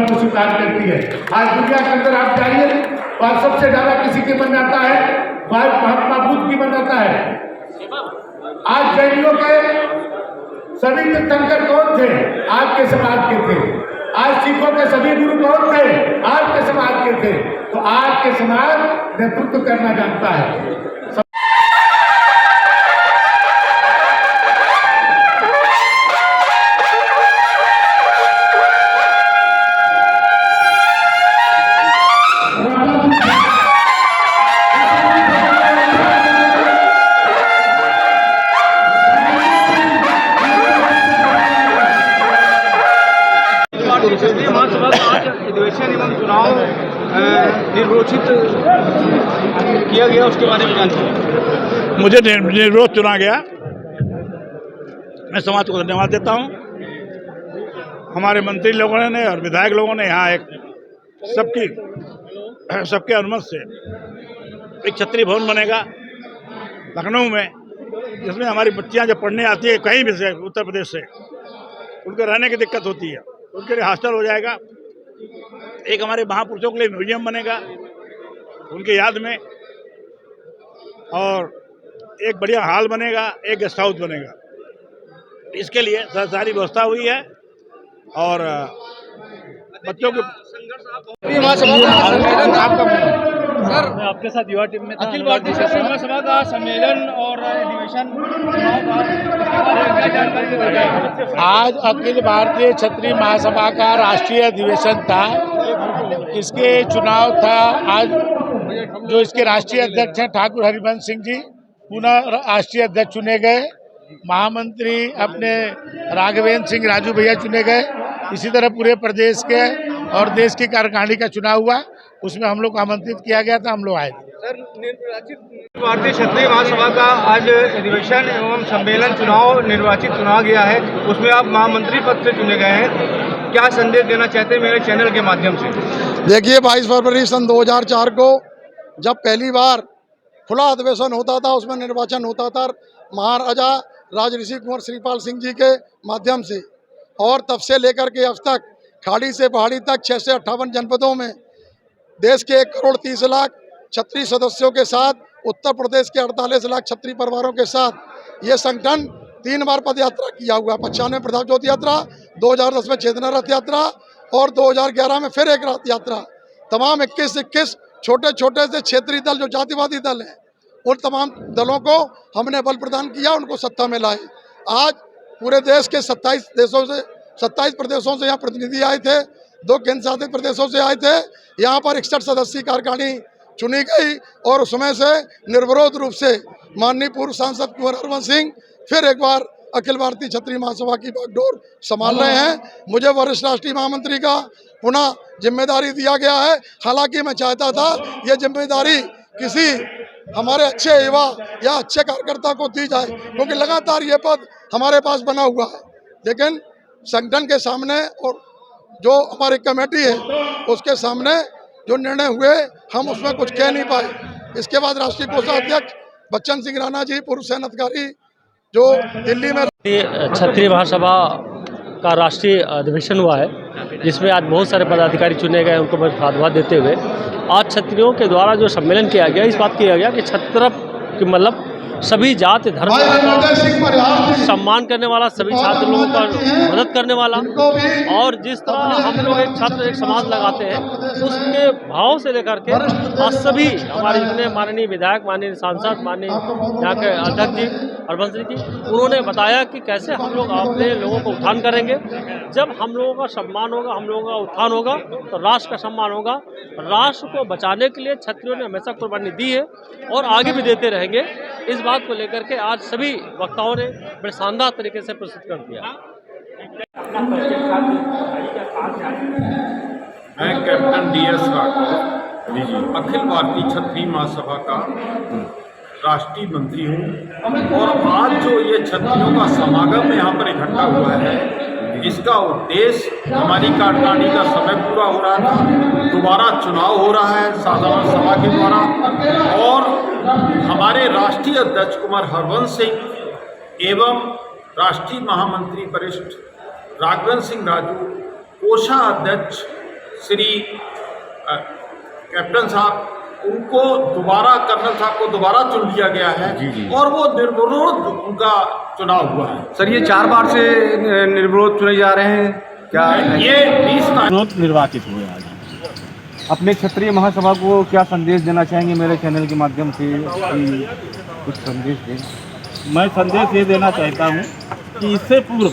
को स्वीकार करती है। आज दुनिया के अंदर आप जाइए और सबसे ज्यादा किसी के मन आता है, महात्मा बुद्ध की मन आता है। आज जैनियों के सभी तीर्थंकर कौन थे? आज के समाज के थे। आज सिखों के सभी गुरु कौन थे? आज के समाज के थे। तो आज के समाज नेतृत्व करना जानता है। क्षत्रिय महासभा का आज अधिवेशन एवं चुनाव निर्घोषित किया गया, उसके बारे में जानते। मुझे निर्विरोध चुना गया। मैं समाज को धन्यवाद देता हूं। हमारे मंत्री लोगों ने और विधायक लोगों ने यहाँ एक सबके अनुमति से एक क्षत्रिय भवन बनेगा लखनऊ में, जिसमें हमारी बच्चियां जब पढ़ने आती है कहीं भी से, उत्तर प्रदेश से, उनके रहने की दिक्कत होती है, उनके लिए हॉस्टल हो जाएगा। एक हमारे महापुरुषों के लिए म्यूजियम बनेगा उनके याद में, और एक बढ़िया हॉल बनेगा, एक गेस्ट हाउस बनेगा। इसके लिए सारी व्यवस्था हुई है। और बच्चों के सर, मैं आपके साथ युवा टीम में था। अखिल भारतीय क्षत्रिय महासभा का सम्मेलन और अधिवेशन आज अखिल भारतीय क्षत्रिय महासभा का राष्ट्रीय अधिवेशन था। इसके चुनाव था आज। जो इसके राष्ट्रीय अध्यक्ष हैं ठाकुर हरिवंश सिंह जी पुनः राष्ट्रीय अध्यक्ष चुने गए। महामंत्री अपने राघवेंद्र सिंह राजू भैया चुने गए। इसी तरह पूरे प्रदेश के और देश की कार्यकारिणी का चुनाव हुआ, उसमें हम लोग को आमंत्रित किया गया था, हम लोग आए थे। सर, भारतीय क्षत्रिय महासभा का आज अधिवेशन एवं सम्मेलन चुनाव निर्वाचित चुना गया है, उसमें आप महामंत्री पद से चुने गए हैं। क्या संदेश देना चाहते हैं मेरे चैनल के माध्यम से? देखिए, 22 फरवरी सन 2004 को जब पहली बार खुला अधिवेशन होता था, उसमें निर्वाचन होता था महाराजा राजऋषि कुंवर श्रीपाल सिंह जी के माध्यम से, और तब से लेकर के अब तक खाड़ी से पहाड़ी तक 6 से 58 जनपदों में देश के 1 करोड़ 30 लाख क्षत्रिय सदस्यों के साथ, उत्तर प्रदेश के 48 लाख क्षत्रिय परिवारों के साथ ये संगठन 3 बार पद यात्रा किया हुआ। 95 प्रताप ज्योति यात्रा, 2010 में चेतना रथ यात्रा और 2011 में फिर एक रथ यात्रा। तमाम 21 छोटे छोटे से क्षेत्रीय दल जो जातिवादी दल हैं, उन तमाम दलों को हमने बल प्रदान किया, उनको सत्ता में लाए। आज पूरे देश के 27 प्रदेशों से यहाँ प्रतिनिधि आए थे, 2 केंद्र शासित प्रदेशों से आए थे। यहाँ पर 61 सदस्यीय कार्यकारिणी चुनी गई और उसमें से निर्विरोध रूप से माननीय पूर्व सांसद कुंवर हरवंश सिंह फिर एक बार अखिल भारतीय क्षत्रिय महासभा की बागडोर संभाल रहे हैं। मुझे वरिष्ठ राष्ट्रीय महामंत्री का पुनः जिम्मेदारी दिया गया है। हालांकि मैं चाहता था ये जिम्मेदारी किसी हमारे अच्छे युवा या अच्छे कार्यकर्ता को दी जाए, क्योंकि लगातार ये पद हमारे पास बना हुआ है, लेकिन संगठन के सामने और जो हमारी कमेटी है उसके सामने जो निर्णय हुए हम उसमें कुछ कह नहीं पाए। इसके बाद राष्ट्रीय कोषाध्यक्ष बच्चन सिंह राणा जी, पूर्व सेना अधिकारी, जो दिल्ली में क्षत्रिय महासभा का राष्ट्रीय अधिवेशन हुआ है, जिसमें आज बहुत सारे पदाधिकारी चुने गए। उनको मैं धन्यवाद देते हुए आज क्षत्रियों के द्वारा जो सम्मेलन किया गया, इस बात किया गया कि क्षत्र की मतलब सभी जाति धर्म का सम्मान करने वाला, सभी छात्र लोगों का मदद करने वाला, और जिस तरह हम लोग एक छात्र एक समाज लगाते हैं, उसके भाव से लेकर के आज सभी हमारे जितने माननीय विधायक, माननीय सांसद, माननीय यहाँ के अध्यक्ष जी हरवंश जी, उन्होंने बताया कि कैसे हम लोग अपने लोगों को उत्थान करेंगे। जब हम लोगों का सम्मान होगा, हम लोगों का उत्थान होगा, तो राष्ट्र का सम्मान होगा। राष्ट्र को बचाने के लिए क्षत्रियों ने हमेशा कुर्बानी दी है और आगे भी देते रहेंगे। इस बात को लेकर के आज सभी वक्ताओं ने बड़े शानदार तरीके से प्रस्तुत कर दिया। मैं कैप्टन DS राठौर अखिल भारतीय क्षत्रिय महासभा का राष्ट्रीय मंत्री हूँ, और आज जो ये क्षत्रियों का समागम यहाँ पर इकट्ठा हुआ है, इसका उद्देश्य हमारी कार्यकारिणी का समय पूरा हो रहा था, दोबारा चुनाव हो रहा है साधारण सभा के द्वारा, और हमारे राष्ट्रीय अध्यक्ष कुंवर हरवंश सिंह एवं राष्ट्रीय महामंत्री वरिष्ठ राघवेंद्र सिंह राजू, कोषाध्यक्ष श्री कैप्टन साहब उनको दोबारा, कर्नल साहब को दोबारा चुन लिया गया है और वो निर्विरोध उनका चुनाव हुआ है। सर ये 4 बार से निर्विरोध चुने जा रहे हैं क्या? ये 20 तारीख निर्वाचित हुए आज। अपने क्षत्रिय महासभा को क्या संदेश देना चाहेंगे मेरे चैनल के माध्यम से? कुछ संदेश दें। मैं संदेश ये देना चाहता हूँ कि इससे पूर्व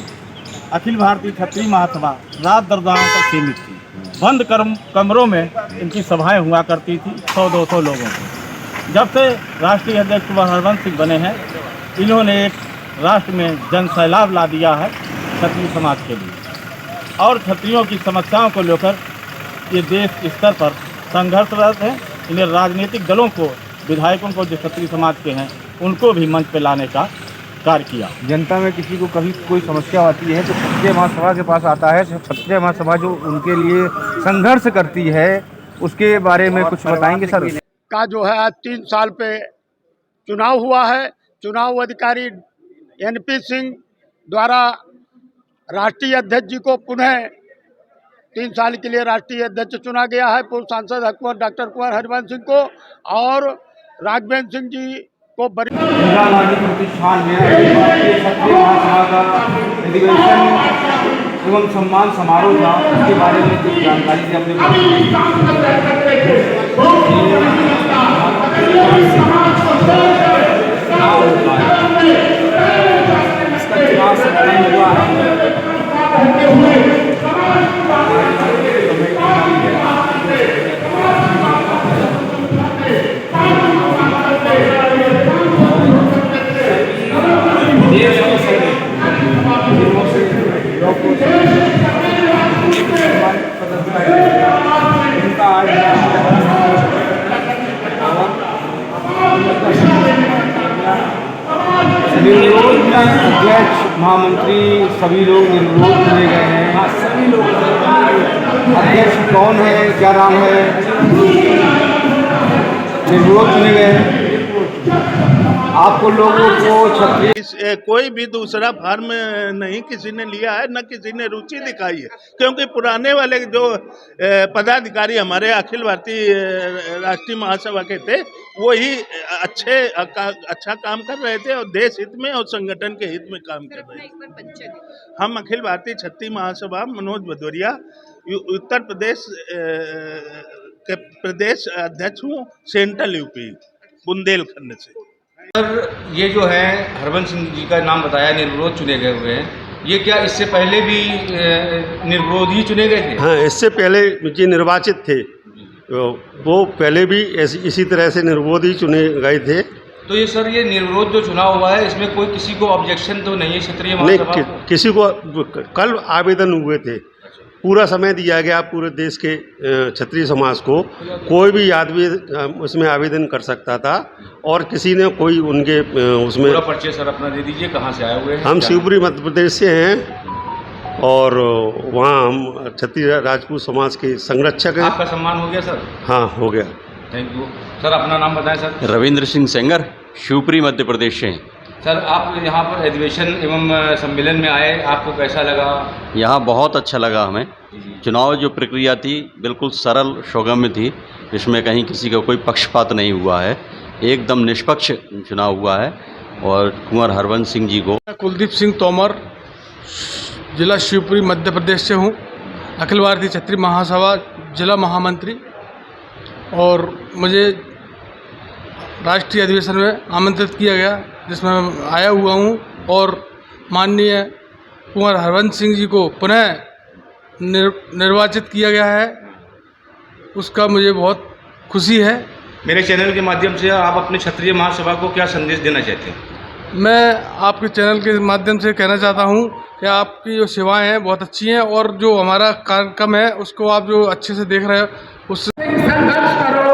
अखिल भारतीय क्षत्रिय महासभा रात दरदारों तक सीमित थी। बंद कमरों में इनकी सभाएं हुआ करती थी 100-200 लोगों की। जब से राष्ट्रीय अध्यक्ष कुंवर हरवंश सिंह बने हैं, इन्होंने एक राष्ट्र में जन सैलाब ला दिया है क्षत्रिय समाज के लिए, और क्षत्रियों की समस्याओं को लेकर ये देश स्तर पर संघर्षरत है। इन्हें राजनीतिक दलों को, विधायकों को जो क्षत्रिय समाज के हैं, उनको भी मंच पर लाने का कार्य किया। जनता में किसी को कभी कोई समस्या आती है तो क्षत्रिय महासभा के पास आता है। क्षत्रिय महासभा जो उनके लिए संघर्ष करती है, उसके बारे में कुछ बताएंगे सर? का जो है आज 3 साल पे चुनाव हुआ है। चुनाव अधिकारी NP सिंह द्वारा राष्ट्रीय अध्यक्ष जी को पुनः 3 साल के लिए राष्ट्रीय अध्यक्ष चुना गया है। पूर्व सांसद डॉक्टर कुंवर हरिवंश सिंह को और राघवेंद्र सिंह जी को इंदिरा गांधी प्रतिष्ठान में क्षत्रिय महासभा का अधिवेशन एवं सम्मान समारोह था, उसके बारे में कुछ जानकारी दी अपने इसका चुनाव संपन्न हुआ अध्यक्ष, महामंत्री सभी लोग निर्विरोध चुने गए हैं। सभी लोग अध्यक्ष कौन है, क्या नाम है? निर्विरोध चुने गए हैं। आपको लोगों को क्षत्रिय कोई भी दूसरा फॉर्म नहीं किसी ने लिया है, न किसी ने रुचि दिखाई है, क्योंकि पुराने वाले जो पदाधिकारी हमारे अखिल भारतीय राष्ट्रीय महासभा के थे, वो ही अच्छा काम कर रहे थे और देश हित में और संगठन के हित में काम कर रहे थे। हम अखिल भारतीय क्षत्रिय महासभा मनोज भदौरिया उत्तर प्रदेश के प्रदेश अध्यक्ष हूँ, सेंट्रल यूपी बुंदेलखंड से। सर ये जो है हरवंश सिंह जी का नाम बताया, निर्विरोध चुने गए हुए हैं, ये क्या इससे पहले भी निर्विरोध ही चुने गए थे? हाँ, इससे पहले जो निर्वाचित थे वो पहले भी इसी तरह से निर्विरोध ही चुने गए थे। तो ये सर ये निर्विरोध जो चुनाव हुआ है, इसमें कोई किसी को ऑब्जेक्शन तो नहीं है क्षत्रिय महासभा? नहीं, किसी को कल आवेदन हुए थे, पूरा समय दिया गया पूरे देश के क्षत्रिय समाज को, कोई भी आदमी उसमें आवेदन कर सकता था और किसी ने कोई उनके उसमें पूरा परिचय सर अपना दे दीजिए, कहाँ से आए हुए हैं? हम शिवपुरी मध्य प्रदेश से हैं और वहाँ हम क्षत्रिय राजपूत समाज के संरक्षक हैं। आपका सम्मान हो गया सर? हाँ, हो गया। Thank you sir. अपना नाम बताएं सर। रविंद्र सिंह सेंगर, शिवपुरी मध्य प्रदेश से। सर आप यहाँ पर अधिवेशन एवं सम्मेलन में आए, आपको कैसा लगा? यहाँ बहुत अच्छा लगा हमें। चुनाव जो प्रक्रिया थी बिल्कुल सरल सुगम्य थी, इसमें कहीं किसी का कोई पक्षपात नहीं हुआ है, एकदम निष्पक्ष चुनाव हुआ है। और कुंवर हरवंश सिंह जी को कुलदीप सिंह तोमर, जिला शिवपुरी मध्य प्रदेश से हूँ, अखिल भारतीय क्षत्रिय महासभा जिला महामंत्री, और मुझे राष्ट्रीय अधिवेशन में आमंत्रित किया गया जिसमें मैं आया हुआ हूँ और माननीय कुंवर हरवंश सिंह जी को पुनः निर्वाचित किया गया है, उसका मुझे बहुत खुशी है। मेरे चैनल के माध्यम से आप अपने क्षत्रिय महासभा को क्या संदेश देना चाहते हैं? मैं आपके चैनल के माध्यम से कहना चाहता हूं कि आपकी जो सेवाएं हैं बहुत अच्छी हैं और जो हमारा कार्यक्रम है उसको आप जो अच्छे से देख रहे हो उससे संघर्ष करो।